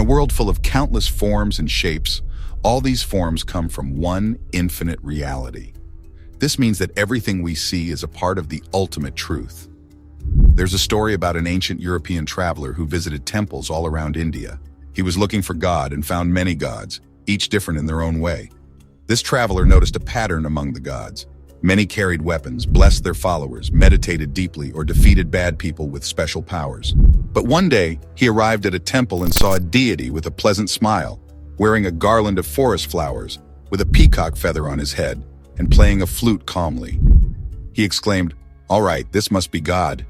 world full of countless forms and shapes, all these forms come from one infinite reality. This means that everything we see is a part of the ultimate truth. There's a story about an ancient European traveler who visited temples all around India. He was looking for God and found many gods, each different in their own way. This traveler noticed a pattern among the gods. Many carried weapons, blessed their followers, meditated deeply, or defeated bad people with special powers. But one day, he arrived at a temple and saw a deity with a pleasant smile, wearing a garland of forest flowers, with a peacock feather on his head, and playing a flute calmly. He exclaimed, "All right, this must be God,"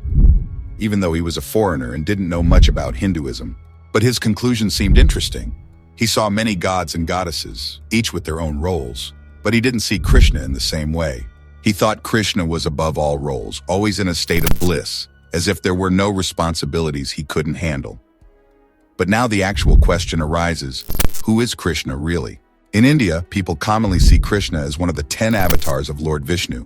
even though he was a foreigner and didn't know much about Hinduism. But his conclusion seemed interesting. He saw many gods and goddesses, each with their own roles, but he didn't see Krishna in the same way. He thought Krishna was above all roles, always in a state of bliss, as if there were no responsibilities he couldn't handle. But now the actual question arises, who is Krishna really? In India, people commonly see Krishna as one of the 10 avatars of Lord Vishnu.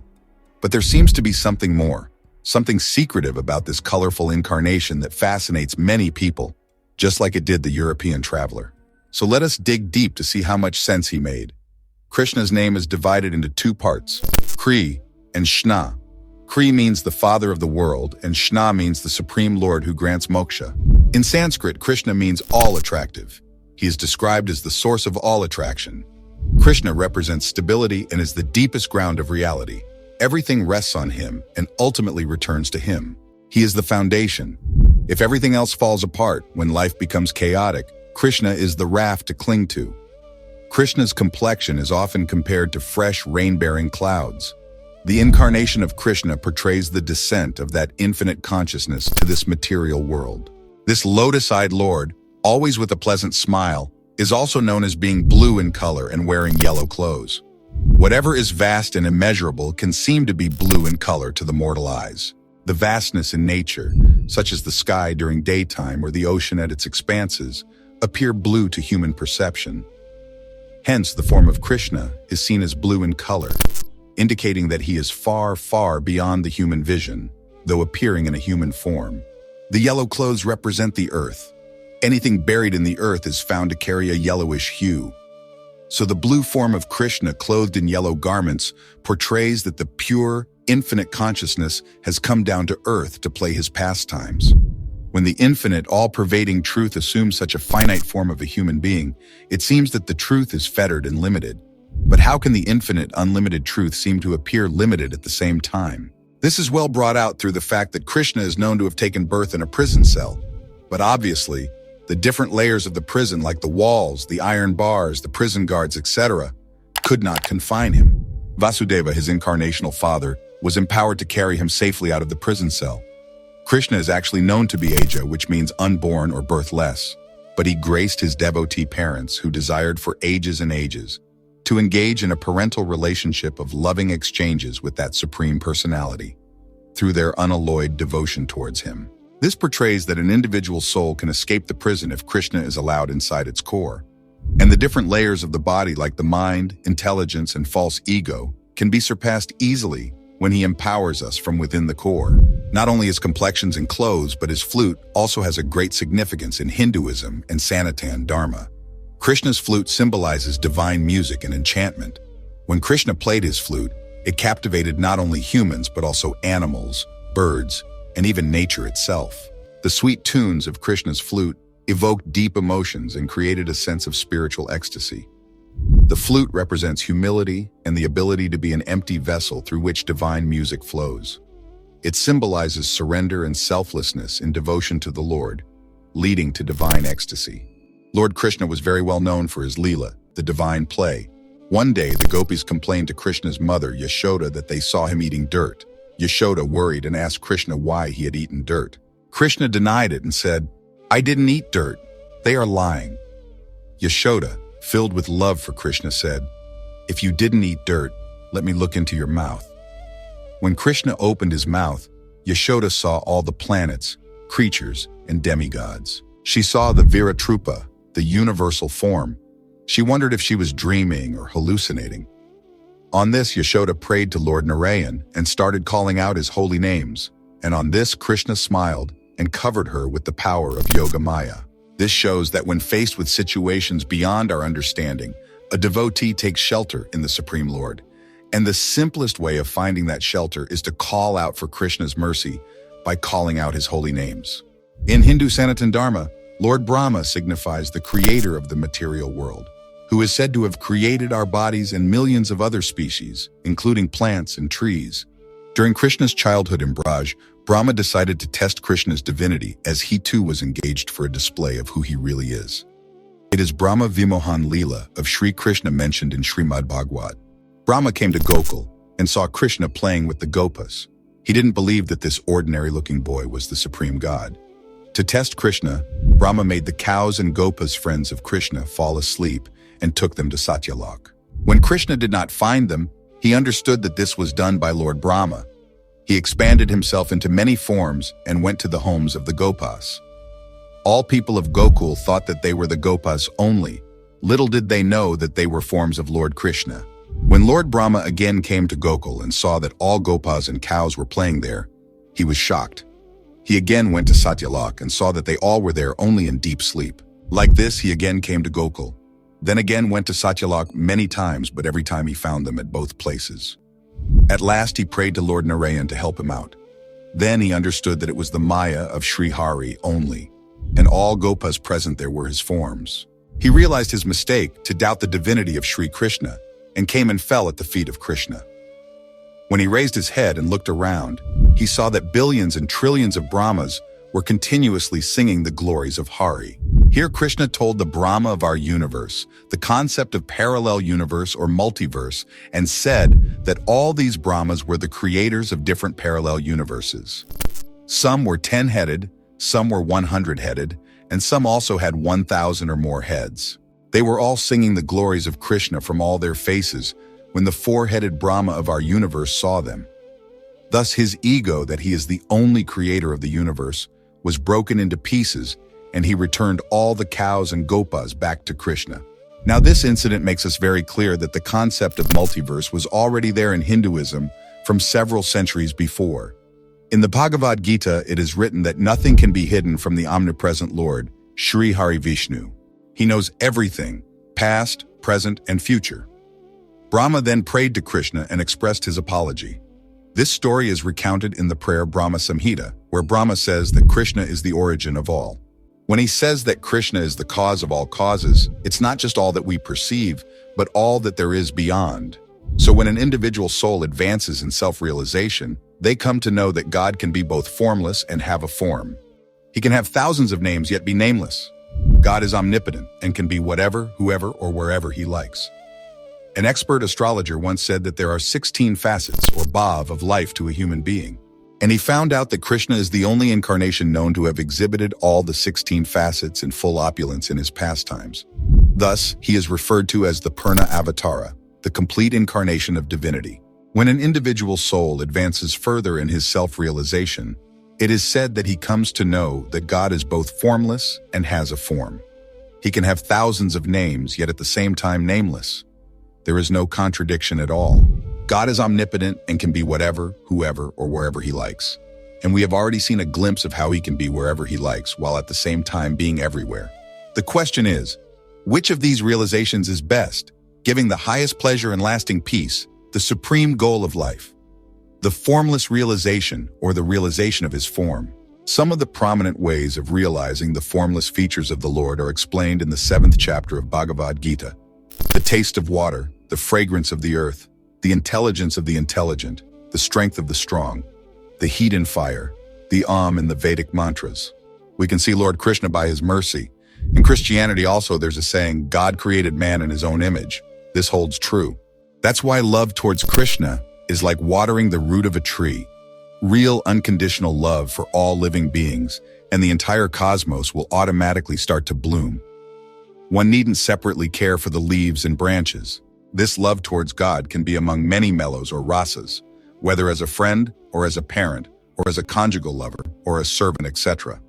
But there seems to be something more, something secretive about this colorful incarnation that fascinates many people, just like it did the European traveler. So let us dig deep to see how much sense he made. Krishna's name is divided into two parts, Kri and Shna. Kri means the father of the world, and Shna means the supreme lord who grants moksha. In Sanskrit, Krishna means all attractive. He is described as the source of all attraction. Krishna represents stability and is the deepest ground of reality. Everything rests on him and ultimately returns to him. He is the foundation. If everything else falls apart, when life becomes chaotic, Krishna is the raft to cling to. Krishna's complexion is often compared to fresh, rain-bearing clouds. The incarnation of Krishna portrays the descent of that infinite consciousness to this material world. This lotus-eyed Lord, always with a pleasant smile, is also known as being blue in color and wearing yellow clothes. Whatever is vast and immeasurable can seem to be blue in color to the mortal eyes. The vastness in nature, such as the sky during daytime or the ocean at its expanses, appear blue to human perception. Hence, the form of Krishna is seen as blue in color, indicating that he is far, far beyond the human vision, though appearing in a human form. The yellow clothes represent the earth. Anything buried in the earth is found to carry a yellowish hue. So the blue form of Krishna, clothed in yellow garments, portrays that the pure, infinite consciousness has come down to earth to play his pastimes. When the infinite, all-pervading truth assumes such a finite form of a human being, it seems that the truth is fettered and limited. But how can the infinite, unlimited truth seem to appear limited at the same time? This is well brought out through the fact that Krishna is known to have taken birth in a prison cell. But obviously, the different layers of the prison, like the walls, the iron bars, the prison guards, etc., could not confine him. Vasudeva, his incarnational father, was empowered to carry him safely out of the prison cell. Krishna is actually known to be Aja, which means unborn or birthless, but he graced his devotee parents who desired for ages and ages to engage in a parental relationship of loving exchanges with that supreme personality through their unalloyed devotion towards him. This portrays that an individual soul can escape the prison if Krishna is allowed inside its core. And the different layers of the body, like the mind, intelligence, and false ego, can be surpassed easily when he empowers us from within the core. Not only his complexions and clothes, but his flute also has a great significance in Hinduism and Sanatan Dharma. Krishna's flute symbolizes divine music and enchantment. When Krishna played his flute, it captivated not only humans, but also animals, birds, and even nature itself. The sweet tunes of Krishna's flute evoked deep emotions and created a sense of spiritual ecstasy. The flute represents humility and the ability to be an empty vessel through which divine music flows. It symbolizes surrender and selflessness in devotion to the Lord, leading to divine ecstasy. Lord Krishna was very well known for his Leela, the divine play. One day, the gopis complained to Krishna's mother, Yashoda, that they saw him eating dirt. Yashoda worried and asked Krishna why he had eaten dirt. Krishna denied it and said, "I didn't eat dirt. They are lying." Yashoda, filled with love for Krishna, said, "If you didn't eat dirt, let me look into your mouth." When Krishna opened his mouth, Yashoda saw all the planets, creatures, and demigods. She saw the Viratrupa, the universal form. She wondered if she was dreaming or hallucinating. On this, Yashoda prayed to Lord Narayan and started calling out his holy names. And on this, Krishna smiled and covered her with the power of Yoga Maya. This shows that when faced with situations beyond our understanding, a devotee takes shelter in the Supreme Lord. And the simplest way of finding that shelter is to call out for Krishna's mercy by calling out his holy names. In Hindu Sanatana Dharma, Lord Brahma signifies the creator of the material world, who is said to have created our bodies and millions of other species, including plants and trees. During Krishna's childhood in Braj, Brahma decided to test Krishna's divinity as he too was engaged for a display of who he really is. It is Brahma Vimohan Leela of Sri Krishna mentioned in Srimad Bhagavad. Brahma came to Gokul and saw Krishna playing with the gopas. He didn't believe that this ordinary-looking boy was the supreme god. To test Krishna, Brahma made the cows and gopas friends of Krishna fall asleep and took them to Satyalok. When Krishna did not find them, he understood that this was done by Lord Brahma. He expanded himself into many forms and went to the homes of the gopas. All people of Gokul thought that they were the gopas only. Little did they know that they were forms of Lord Krishna. When Lord Brahma again came to Gokul and saw that all gopas and cows were playing there, he was shocked. He again went to Satyalok and saw that they all were there only in deep sleep. Like this, he again came to Gokul, then again went to Satyalok many times, but every time he found them at both places. At last he prayed to Lord Narayan to help him out. Then he understood that it was the Maya of Sri Hari only, and all gopas present there were his forms. He realized his mistake to doubt the divinity of Sri Krishna, and came and fell at the feet of Krishna. When he raised his head and looked around, he saw that billions and trillions of Brahmas were continuously singing the glories of Hari. Here Krishna told the Brahma of our universe, the concept of parallel universe or multiverse, and said that all these Brahmas were the creators of different parallel universes. Some were 10-headed, some were 100-headed, and some also had 1,000 or more heads. They were all singing the glories of Krishna from all their faces when the 4-headed Brahma of our universe saw them. Thus his ego that he is the only creator of the universe was broken into pieces, and he returned all the cows and gopas back to Krishna. Now this incident makes us very clear that the concept of multiverse was already there in Hinduism from several centuries before. In the Bhagavad Gita, it is written that nothing can be hidden from the omnipresent Lord, Sri Hari Vishnu. He knows everything, past, present, and future. Brahma then prayed to Krishna and expressed his apology. This story is recounted in the prayer Brahma Samhita, where Brahma says that Krishna is the origin of all. When he says that Krishna is the cause of all causes, it's not just all that we perceive, but all that there is beyond. So when an individual soul advances in self-realization, they come to know that God can be both formless and have a form. He can have thousands of names yet be nameless. God is omnipotent and can be whatever, whoever, or wherever he likes. An expert astrologer once said that there are 16 facets, or bhav, of life to a human being. And he found out that Krishna is the only incarnation known to have exhibited all the 16 facets in full opulence in his pastimes. Thus, he is referred to as the Purna Avatara, the complete incarnation of divinity. When an individual soul advances further in his self-realization, it is said that he comes to know that God is both formless and has a form. He can have thousands of names, yet at the same time nameless. There is no contradiction at all. God is omnipotent and can be whatever, whoever, or wherever he likes. And we have already seen a glimpse of how he can be wherever he likes, while at the same time being everywhere. The question is, which of these realizations is best, giving the highest pleasure and lasting peace, the supreme goal of life? The formless realization, or the realization of his form. Some of the prominent ways of realizing the formless features of the Lord are explained in the 7th chapter of Bhagavad Gita. The taste of water, the fragrance of the earth, the intelligence of the intelligent, the strength of the strong, the heat and fire, the in the Vedic mantras. We can see Lord Krishna by his mercy. In Christianity also there's a saying, God created man in his own image. This holds true. That's why love towards Krishna is like watering the root of a tree. Real unconditional love for all living beings, and the entire cosmos will automatically start to bloom. One needn't separately care for the leaves and branches. This love towards God can be among many mellows or rasas, whether as a friend or as a parent or as a conjugal lover or a servant, etc.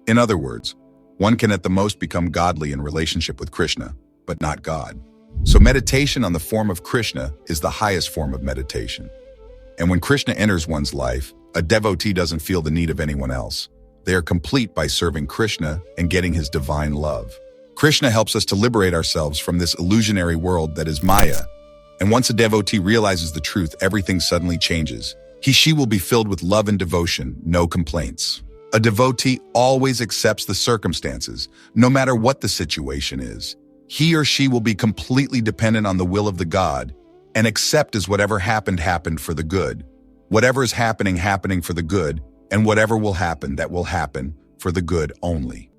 In other words, one can at the most become godly in relationship with Krishna, but not God. So meditation on the form of Krishna is the highest form of meditation. And when Krishna enters one's life, a devotee doesn't feel the need of anyone else. They are complete by serving Krishna and getting his divine love. Krishna helps us to liberate ourselves from this illusionary world that is Maya. And once a devotee realizes the truth, everything suddenly changes. She will be filled with love and devotion, no complaints. A devotee always accepts the circumstances, no matter what the situation is. He or she will be completely dependent on the will of the God and accept as whatever happened for the good. Whatever is happening for the good, and whatever will happen, that will happen for the good only.